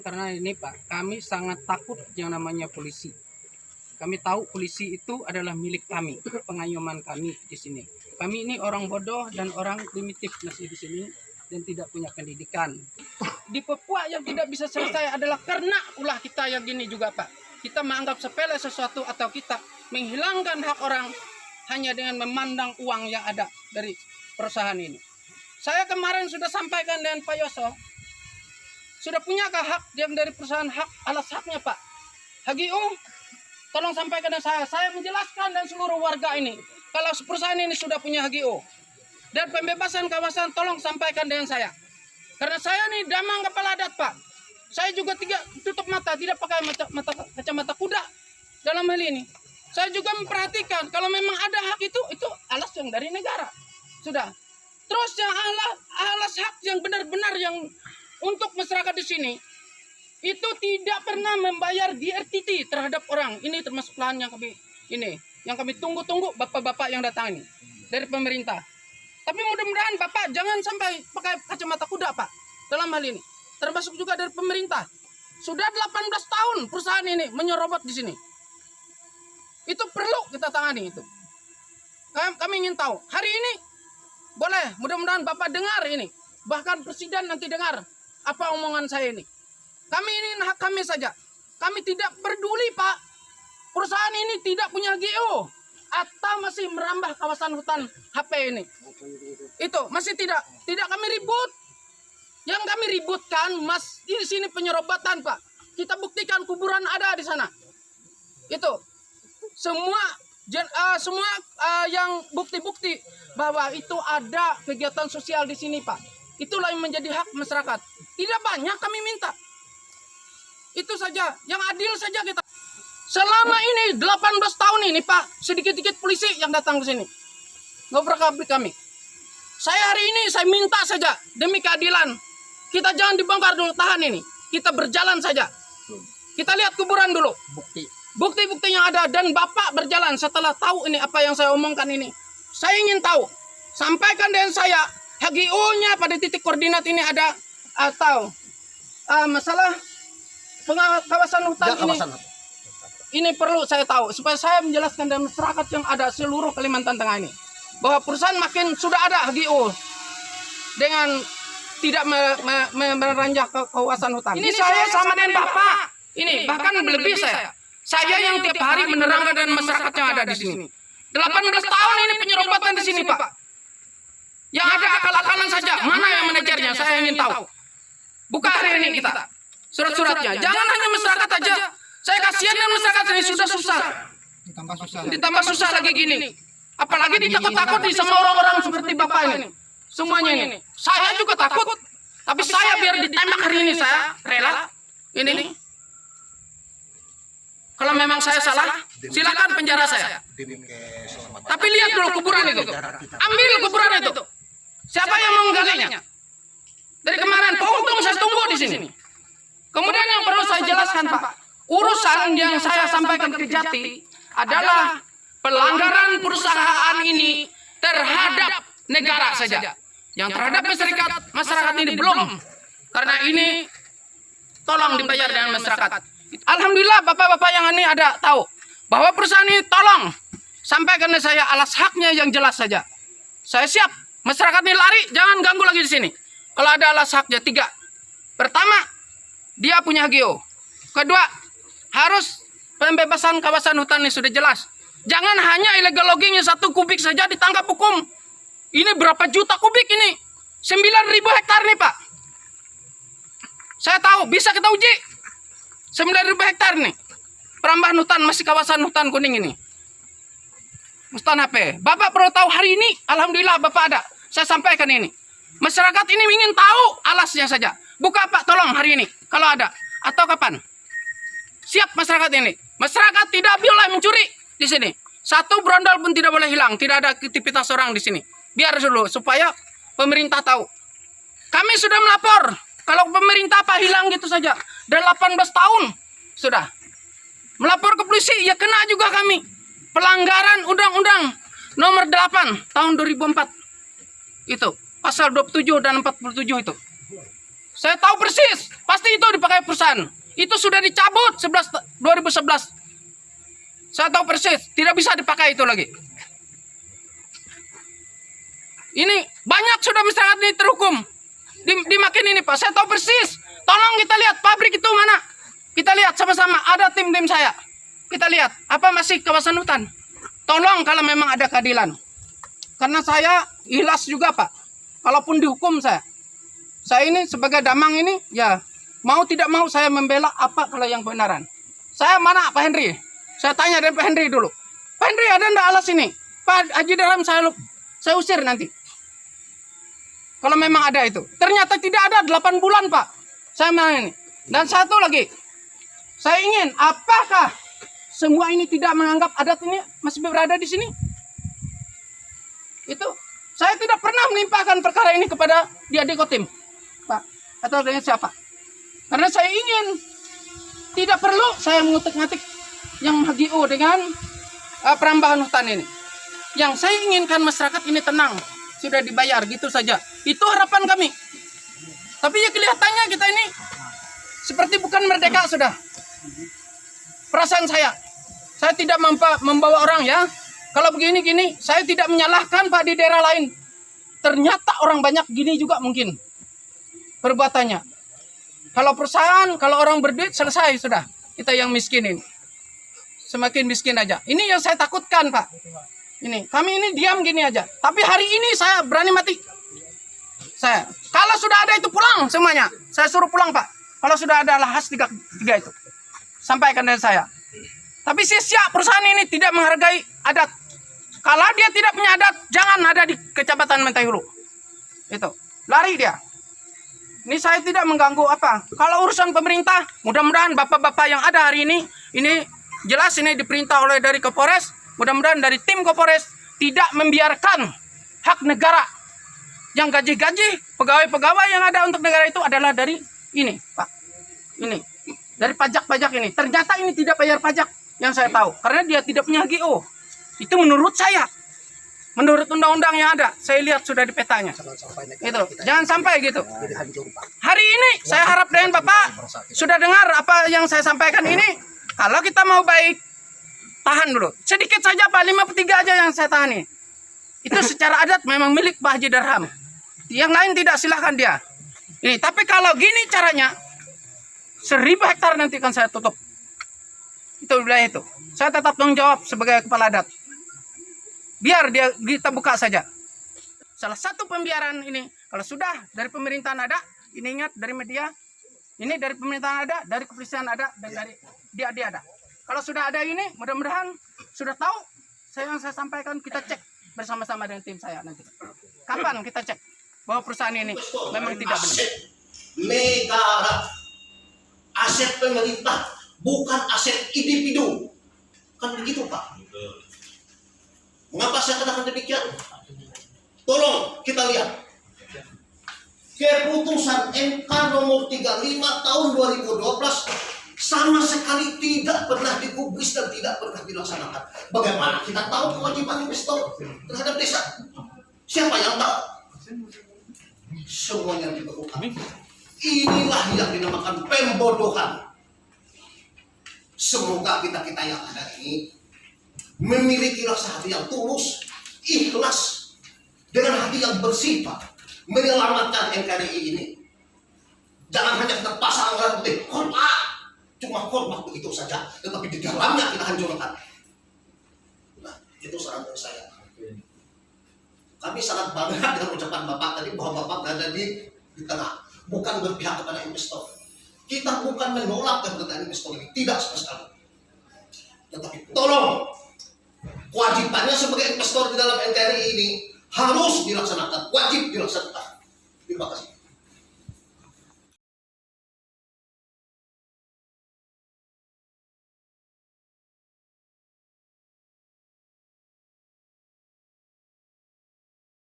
Karena ini Pak, kami sangat takut yang namanya polisi. Kami tahu polisi itu adalah milik kami, pengayoman kami di sini. Kami ini orang bodoh dan orang primitif masih di sini dan tidak punya pendidikan. Di Papua yang tidak bisa selesai adalah karena ulah kita yang gini juga Pak. Kita menganggap sepele sesuatu atau kita menghilangkan hak orang hanya dengan memandang uang yang ada dari perusahaan ini. Saya kemarin sudah sampaikan dengan Pak Yoso. Sudah punyakah hak yang dari perusahaan hak alas haknya Pak? HGU, tolong sampaikan ke saya menjelaskan dan seluruh warga ini. Kalau perusahaan ini sudah punya HGU. Dan pembebasan kawasan tolong sampaikan dengan saya. Karena saya ini damang kepala adat Pak. Saya juga tutup mata, tidak pakai kacamata kuda dalam hal ini. Saya juga memperhatikan kalau memang ada hak itu alas yang dari negara. Sudah. Terus yang alas hak yang benar-benar yang untuk masyarakat di sini itu tidak pernah membayar DRTT terhadap orang. Ini termasuk lahan yang kami tunggu-tunggu bapak-bapak yang datang ini dari pemerintah. Tapi mudah-mudahan Bapak jangan sampai pakai kacamata kuda Pak dalam hal ini. Termasuk juga dari pemerintah. Sudah 18 tahun perusahaan ini menyerobot di sini. Itu perlu kita tangani itu. Kami ingin tahu. Hari ini boleh, mudah-mudahan Bapak dengar ini. Bahkan Presiden nanti dengar apa omongan saya ini. Kami ini hak kami saja. Kami tidak peduli Pak. Perusahaan ini tidak punya GO atau masih merambah kawasan hutan HP ini. Itu masih tidak kami ribut. Yang kami ributkan Mas di sini penyerobatan Pak. Kita buktikan kuburan ada di sana. Itu semua yang bukti-bukti bahwa itu ada kegiatan sosial di sini Pak. Itulah yang menjadi hak masyarakat. Tidak banyak kami minta. Itu saja, yang adil saja kita. Selama ini 18 tahun ini Pak, sedikit-sedikit polisi yang datang ke sini. Ngobrak-abrik kami. Saya hari ini saya minta saja demi keadilan. Kita jangan dibongkar dulu, tahan ini. Kita berjalan saja. Kita lihat kuburan dulu. Bukti-bukti yang ada dan Bapak berjalan setelah tahu ini apa yang saya omongkan ini. Saya ingin tahu. Sampaikan dengan saya HGU-nya pada titik koordinat ini ada atau masalah kawasan hutan ini. Ini perlu saya tahu supaya saya menjelaskan dan masyarakat yang ada seluruh Kalimantan Tengah ini bahwa perusahaan makin sudah ada HGU dengan tidak meranjak ke kawasan hutan. Ini saya sama dengan Bapak. Ini bahkan lebih saya. Saya yang tiap hari menerangkan dan masyarakat yang ada di sini. 18 tahun ini penyerobatan di sini Pak. Yang ada akal-akalan saja. Mana yang manajernya? Saya ingin tahu. Buka hari ini kita. Surat-suratnya. Jangan hanya masyarakat aja. Saya kasihan dengan masyarakat ini sudah susah. Ditambah susah lagi gini. Apalagi ditakut-takuti sama orang-orang seperti Bapak ini. Semuanya ini. Saya juga takut. Tapi saya biar ditembak hari ini saya rela. Ini. Kalau memang saya salah, silakan penjara saya. Tapi lihat dulu kuburan itu. Ambil kuburan itu. Siapa yang menggalinya? Dari kemarin, untung saya tunggu di sini. Kemudian yang perlu saya jelaskan Pak, urusan yang saya sampaikan ke Jati adalah pelanggaran perusahaan ini terhadap negara saja. Yang terhadap masyarakat ini belum. Karena ini tolong dibayar dengan masyarakat. Alhamdulillah bapak-bapak yang ini ada tahu bahwa perusahaan ini tolong sampaikan ke saya alas haknya yang jelas saja. Saya siap. Masyarakat ini lari, jangan ganggu lagi di sini. Kalau ada alas haknya 3. Pertama, dia punya HGO. Kedua, harus pembebasan kawasan hutan ini sudah jelas. Jangan hanya illegal loggingnya 1 kubik saja ditangkap hukum. Ini berapa juta kubik ini? 9.000 hektar nih Pak. Saya tahu, bisa kita uji. 9.000 hektar nih. Perambahan hutan, masih kawasan hutan kuning ini. Hutan HP. Bapak perlu tahu hari ini, alhamdulillah Bapak ada. Saya sampaikan ini. Masyarakat ini ingin tahu alasnya saja. Buka Pak, tolong hari ini. Kalau ada. Atau kapan? Siap masyarakat ini. Masyarakat tidak boleh mencuri di sini. 1 brondol pun tidak boleh hilang. Tidak ada aktivitas orang di sini. Biar dulu supaya pemerintah tahu. Kami sudah melapor. Kalau pemerintah Pak hilang gitu saja. 18 tahun sudah. Melapor ke polisi, ya kena juga kami. Pelanggaran Undang-Undang Nomor 8 tahun 2004. Itu pasal 27 dan 47 itu. Saya tahu persis, pasti itu dipakai perusahaan. Itu sudah dicabut 2011. Saya tahu persis, tidak bisa dipakai itu lagi. Ini banyak sudah masyarakat ini terhukum. Dimakin ini Pak, saya tahu persis. Tolong kita lihat pabrik itu mana. Kita lihat sama-sama, ada tim-tim saya. Kita lihat, apa masih kawasan hutan. Tolong kalau memang ada keadilan. Karena saya ikhlas juga Pak. Kalaupun dihukum saya ini sebagai damang ini, ya mau tidak mau saya membela apa kalau yang kebenaran. Saya mana Pak Henry? Saya tanya dari Pak Henry dulu. Pak Henry ada ndak alas ini? Pak Haji Darham saya usir nanti. Kalau memang ada itu. Ternyata tidak ada 8 bulan Pak. Saya mau ini. Dan satu lagi. Saya ingin apakah semua ini tidak menganggap adat ini masih berada di sini? Itu. Saya tidak pernah melimpahkan perkara ini kepada dia di Kotim. Pak. Atau dengan siapa. Karena saya ingin. Tidak perlu saya mengutik-ngatik yang HGO dengan perambahan hutan ini. Yang saya inginkan masyarakat ini tenang. Sudah dibayar gitu saja. Itu harapan kami. Tapi ya kelihatannya kita ini seperti bukan merdeka sudah. Perasaan saya tidak membawa orang ya. Kalau begini-gini, saya tidak menyalahkan Pak di daerah lain. Ternyata orang banyak gini juga mungkin perbuatannya. Kalau perusahaan, kalau orang berduit selesai sudah. Kita yang miskinin. Semakin miskin aja. Ini yang saya takutkan Pak. Ini, kami ini diam gini aja. Tapi hari ini saya berani mati. Saya, kalau sudah ada itu pulang semuanya. Saya suruh pulang Pak. Kalau sudah ada lahas tiga itu. Sampaikan dari saya. Tapi sia-sia perusahaan ini tidak menghargai adat. Kalau dia tidak punya adat, jangan ada di Kecamatan Mentai Hulu. Itu, lari dia. Ini saya tidak mengganggu apa. Kalau urusan pemerintah, mudah-mudahan bapak-bapak yang ada hari ini jelas ini diperintah oleh dari Kapolres. Mudah-mudahan dari tim Kapolres tidak membiarkan hak negara. Yang gaji-gaji pegawai-pegawai yang ada untuk negara itu adalah dari ini, Pak. Ini. Dari pajak-pajak ini. Ternyata ini tidak bayar pajak yang saya tahu. Karena dia tidak punya HGO. Itu menurut saya. Menurut undang-undang yang ada. Saya lihat sudah di petanya. Itu. Jangan sampai gitu. Hari ini saya harap dengan Bapak sudah dengar apa yang saya sampaikan ini. Kalau kita mau baik, tahan dulu. Sedikit saja Pak, 5/3 aja yang saya tahan ini. Itu secara adat memang milik Pak Haji Darham. Yang lain tidak, silahkan dia. Ini, tapi kalau gini caranya, 1000 hektar nanti akan saya tutup. Itu wilayah itu. Saya tetap tanggung jawab sebagai kepala adat. Biar kita buka saja. Salah satu pembiaran ini, kalau sudah dari pemerintahan ada, ini ingat dari media, ini dari pemerintahan ada, dari kepolisian ada, dan dari dia ada. Kalau sudah ada ini, mudah-mudahan sudah tahu yang saya sampaikan, kita cek bersama-sama dengan tim saya nanti. Kapan kita cek bahwa perusahaan ini memang tidak benar. Negara, aset pemerintah, bukan aset individu. Kan begitu Pak. Mengapa saya katakan demikian? Tolong kita lihat. Keputusan MK nomor 35 tahun 2012 sama sekali tidak pernah dipublis dan tidak pernah dilaksanakan. Bagaimana kita tahu kewajiban investor terhadap desa? Siapa yang tahu? Semuanya dibekukan. Inilah yang dinamakan pembodohan. Semoga kita yang ada ini memiliki rasa hati yang tulus, ikhlas, dengan hati yang bersih Pak, menyelamatkan NKRI ini. Jangan hanya kita pasang anggaran putih, hormat, cuma hormat begitu saja, tetapi di dalamnya kita hancurkan. Nah, itu saran dari saya. Kami sangat bangga dengan ucapan Bapak tadi bahwa Bapak berada di tengah, bukan berpihak kepada investor. Kita bukan menolak keberadaan investor ini, tidak sama sekali. Tetapi tolong, kewajibannya sebagai investor di dalam NKRI ini harus dilaksanakan, wajib dilaksanakan. Terima kasih.